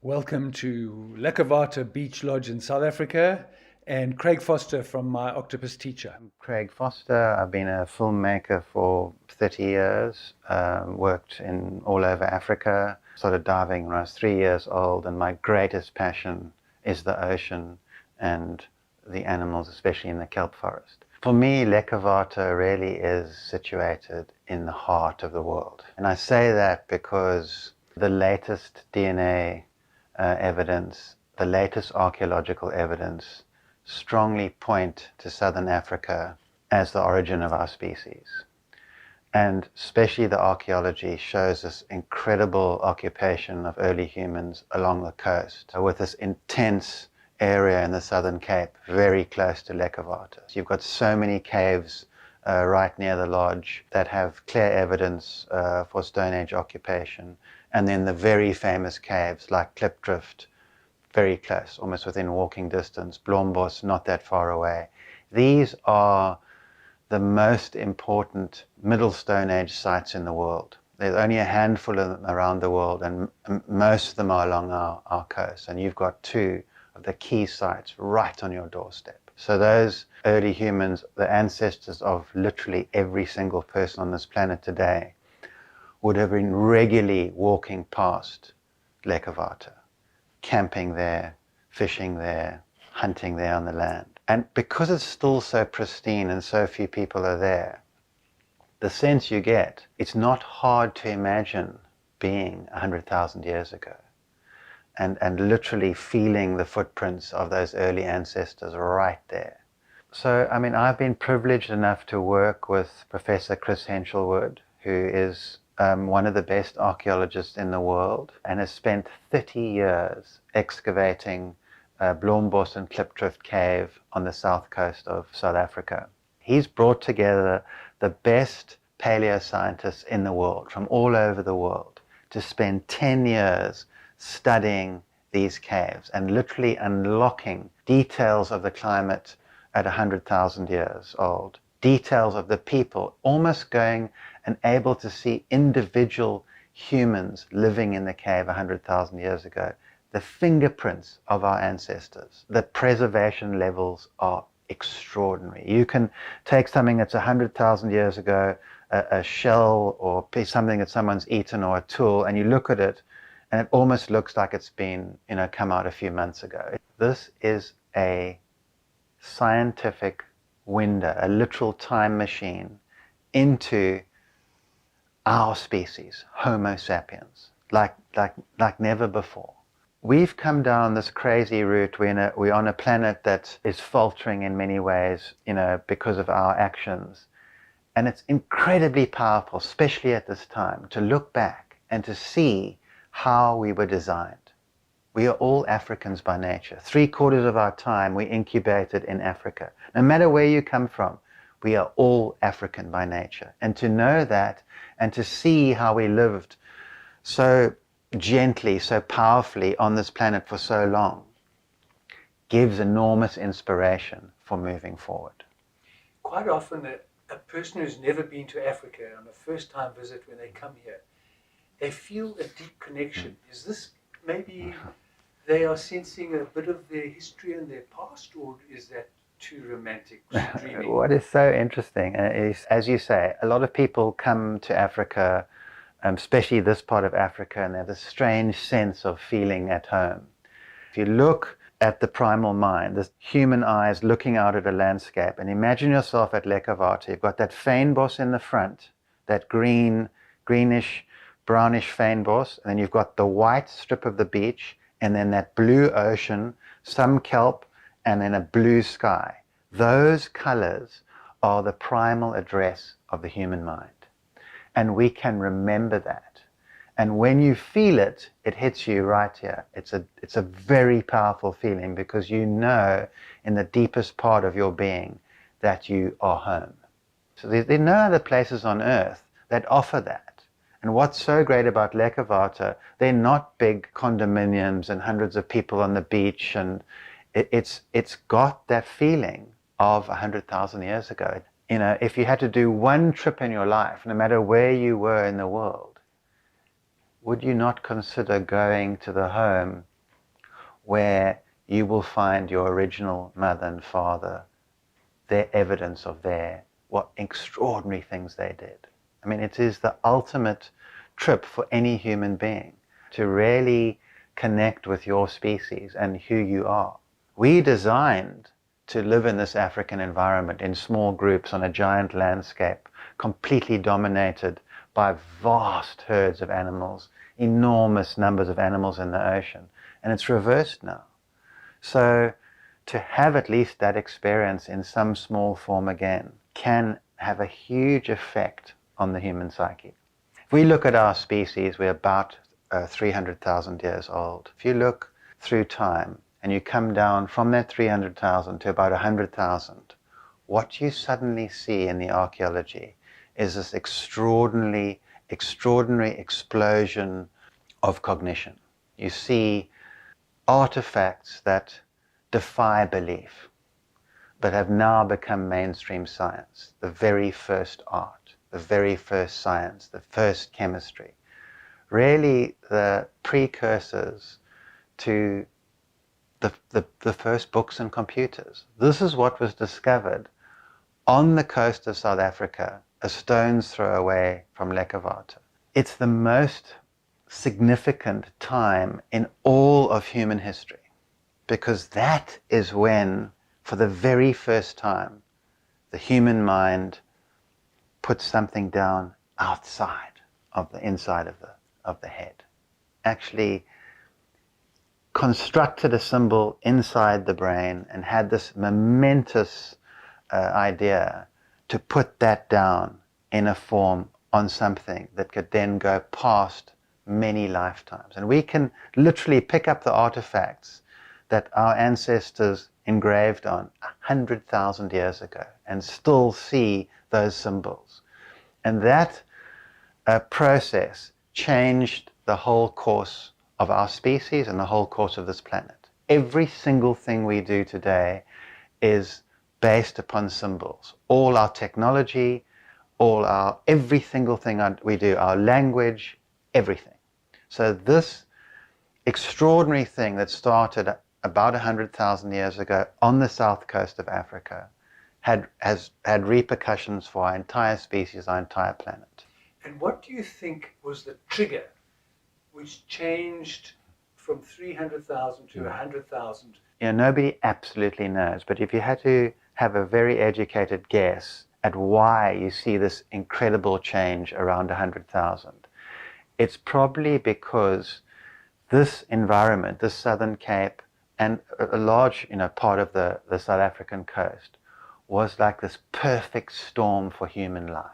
Welcome to Lekkerwater Beach Lodge in South Africa, and Craig Foster from my Octopus teacher. I'm Craig Foster. I've been a filmmaker for 30 years, worked in all over Africa, started diving when I was 3 years old, and my greatest passion is the ocean and the animals, especially in the kelp forest. For me, Lekkerwater really is situated in the heart of the world. And I say that because the latest DNA evidence, the latest archaeological evidence strongly point to Southern Africa as the origin of our species. And especially the archaeology shows this incredible occupation of early humans along the coast with this intense area in the Southern Cape, very close to Lekkerwater. So you've got so many caves right near the lodge that have clear evidence for Stone Age occupation. And then the very famous caves like Klipdrift, very close, almost within walking distance, Blombos, not that far away. These are the most important Middle Stone Age sites in the world. There's only a handful of them around the world, and most of them are along our coast. And you've got two of the key sites right on your doorstep. So those early humans, the ancestors of literally every single person on this planet today, would have been regularly walking past Lekkerwater, camping there, fishing there, hunting there on the land. And because it's still so pristine and so few people are there, the sense you get, it's not hard to imagine being 100,000 years ago and literally feeling the footprints of those early ancestors right there. So, I mean, I've been privileged enough to work with Professor Chris Henshelwood, who is one of the best archaeologists in the world and has spent 30 years excavating Blombos and Klipdrift Cave on the south coast of South Africa. He's brought together the best paleoscientists in the world from all over the world to spend 10 years studying these caves and literally unlocking details of the climate at 100,000 years old, details of the people, almost going and able to see individual humans living in the cave 100,000 years ago, the fingerprints of our ancestors. The preservation levels are extraordinary. You can take something that's 100,000 years ago, a shell or something that someone's eaten or a tool, and you look at it and it almost looks like it's been, come out a few months ago. This is a scientific window, a literal time machine into our species, Homo sapiens, like never before. We've come down this crazy route. We're on a planet that is faltering in many ways, because of our actions. And it's incredibly powerful, especially at this time, to look back and to see how we were designed. We are all Africans by nature. 3/4 of our time we incubated in Africa. No matter where you come from, we are all African by nature. And to know that and to see how we lived so gently, so powerfully on this planet for so long gives enormous inspiration for moving forward. Quite often, a person who's never been to Africa on a first-time visit, when they come here, they feel a deep connection. Is this maybe they are sensing a bit of their history and their past, or is that too romantic, dreaming? What is so interesting is, as you say, a lot of people come to Africa, especially this part of Africa, and they have this strange sense of feeling at home. If you look at the primal mind, the human eyes looking out at a landscape, and imagine yourself at Lekkerwater. You've got that fynbos in the front, that greenish, brownish fynbos, and then you've got the white strip of the beach, and then that blue ocean, some kelp, and then a blue sky. Those colors are the primal address of the human mind. And we can remember that. And when you feel it, it hits you right here. It's a very powerful feeling, because you know in the deepest part of your being that you are home. So there are no other places on earth that offer that. And what's so great about Lekkerwater, they're not big condominiums and hundreds of people on the beach, and it's got that feeling of 100,000 years ago. If you had to do one trip in your life, no matter where you were in the world, would you not consider going to the home where you will find your original mother and father, their evidence of what extraordinary things they did. I mean, it is the ultimate trip for any human being to really connect with your species and who you are. We designed to live in this African environment in small groups on a giant landscape, completely dominated by vast herds of animals, enormous numbers of animals in the ocean. And it's reversed now. So to have at least that experience in some small form again can have a huge effect on the human psyche. If we look at our species, we're about 300,000 years old. If you look through time and you come down from that 300,000 to about 100,000, what you suddenly see in the archaeology is this extraordinary explosion of cognition. You see artifacts that defy belief, but have now become mainstream science. The very first art, the very first science, the first chemistry. Really the precursors to the first books and computers. This is what was discovered on the coast of South Africa, a stone's throw away from Lekkerwater. It's the most significant time in all of human history, because that is when, for the very first time, the human mind put something down outside of the inside of the head. Actually constructed a symbol inside the brain and had this momentous idea to put that down in a form on something that could then go past many lifetimes. And we can literally pick up the artifacts that our ancestors engraved on 100,000 years ago and still see those symbols. And that process changed the whole course of our species and the whole course of this planet. Every single thing we do today is based upon symbols. All our technology, every single thing we do, our language, everything. So this extraordinary thing that started about 100,000 years ago on the south coast of Africa has had repercussions for our entire species, our entire planet. And what do you think was the trigger which changed from 300,000 to 100,000? Nobody absolutely knows, but if you had to have a very educated guess at why you see this incredible change around 100,000, it's probably because this environment, this Southern Cape, and a large part of the South African coast was like this perfect storm for human life.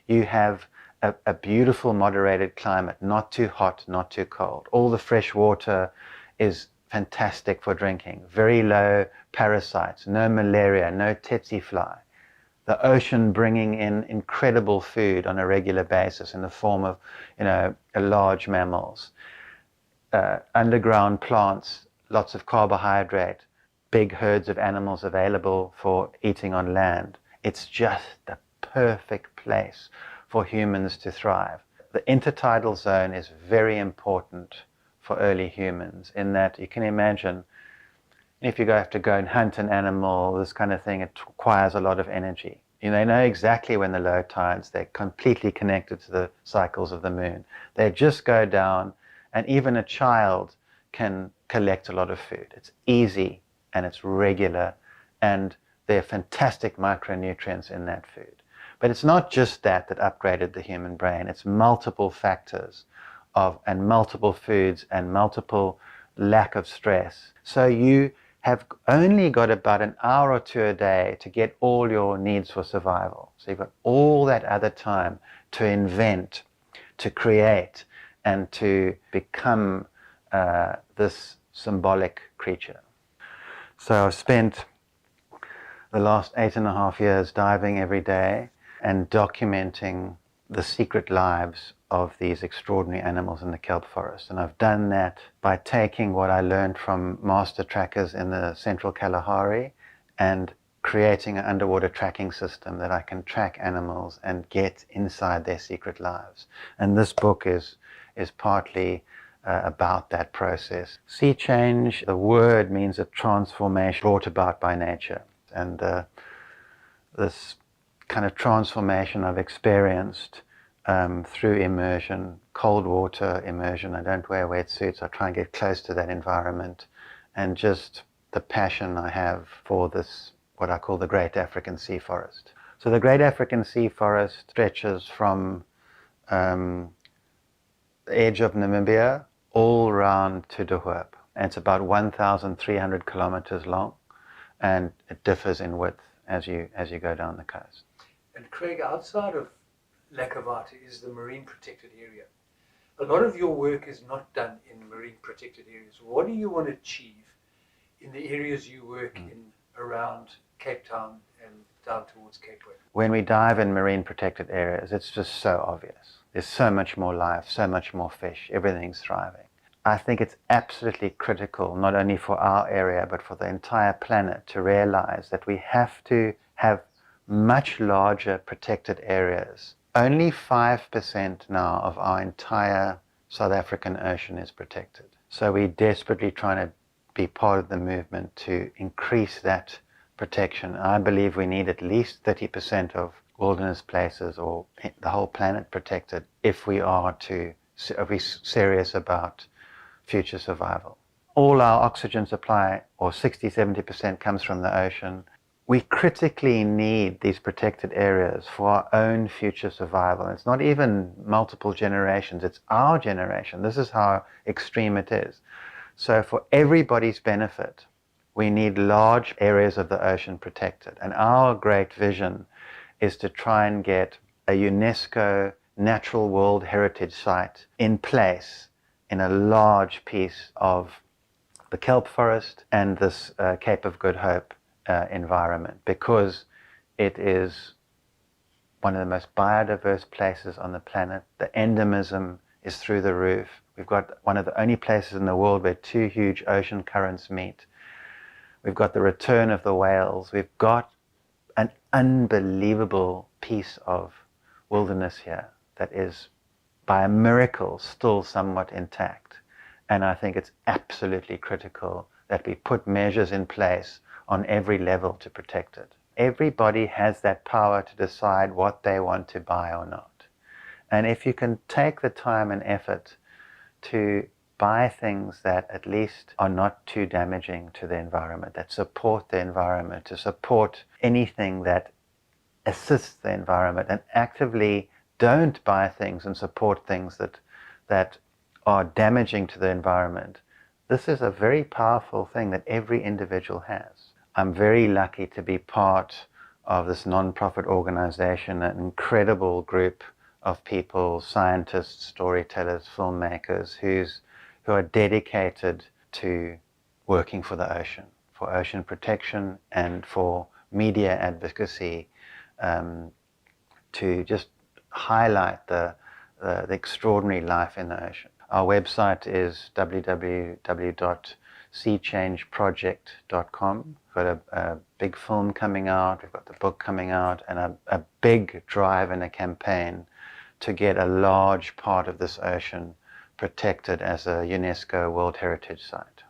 You have a beautiful moderated climate, not too hot, not too cold. All the fresh water is fantastic for drinking. Very low parasites, no malaria, no tsetse fly. The ocean bringing in incredible food on a regular basis in the form of, large mammals. Underground plants, lots of carbohydrate, big herds of animals available for eating on land. It's just the perfect place for humans to thrive. The intertidal zone is very important for early humans in that you can imagine if you have to go and hunt an animal, this kind of thing, it requires a lot of energy. They know exactly when the low tides, they're completely connected to the cycles of the moon. They just go down, and even a child can collect a lot of food. It's easy and it's regular, and there are fantastic micronutrients in that food. But it's not just that upgraded the human brain. It's multiple factors and multiple foods and multiple lack of stress. So you have only got about an hour or two a day to get all your needs for survival. So you've got all that other time to invent, to create, and to become this symbolic creature. So I've spent the last 8.5 years diving every day and documenting the secret lives of these extraordinary animals in the kelp forest. And I've done that by taking what I learned from master trackers in the central Kalahari and creating an underwater tracking system that I can track animals and get inside their secret lives. And this book is partly about that process. Sea change, the word means a transformation brought about by nature. And this kind of transformation I've experienced through immersion, cold water immersion. I don't wear wetsuits. I try and get close to that environment, and just the passion I have for this, what I call the Great African Sea Forest. So the Great African Sea Forest stretches from the edge of Namibia all round to De Hoop. And it's about 1,300 kilometers long, and it differs in width as you go down the coast. And Craig, outside of Lekkerwater is the marine protected area. A lot of your work is not done in marine protected areas. What do you want to achieve in the areas you work in around Cape Town and down towards Cape West? When we dive in marine protected areas, it's just so obvious. There's so much more life, so much more fish, everything's thriving. I think it's absolutely critical, not only for our area, but for the entire planet, to realize that we have to have much larger protected areas. Only 5% now of our entire South African ocean is protected. So we're desperately trying to be part of the movement to increase that protection. I believe we need at least 30% of wilderness places or the whole planet protected if we are serious about future survival. All our oxygen supply, or 60-70%, comes from the ocean. We critically need these protected areas for our own future survival. It's not even multiple generations, it's our generation. This is how extreme it is. So for everybody's benefit, we need large areas of the ocean protected. And our great vision is to try and get a UNESCO Natural World Heritage Site in place in a large piece of the kelp forest and this Cape of Good Hope environment, because it is one of the most biodiverse places on the planet. The endemism is through the roof. We've got one of the only places in the world where two huge ocean currents meet. We've got the return of the whales. We've got an unbelievable piece of wilderness here that is, by a miracle, still somewhat intact. And I think it's absolutely critical that we put measures in place on every level to protect it. Everybody has that power to decide what they want to buy or not. And if you can take the time and effort to buy things that at least are not too damaging to the environment, that support the environment, to support anything that assists the environment, and actively don't buy things and support things that are damaging to the environment, this is a very powerful thing that every individual has. I'm very lucky to be part of this non-profit organization, an incredible group of people, scientists, storytellers, filmmakers, who are dedicated to working for the ocean, for ocean protection and for media advocacy, to just highlight the extraordinary life in the ocean. Our website is www.seachangeproject.com. We've got a big film coming out, we've got the book coming out, and a big drive and a campaign to get a large part of this ocean protected as a UNESCO World Heritage Site.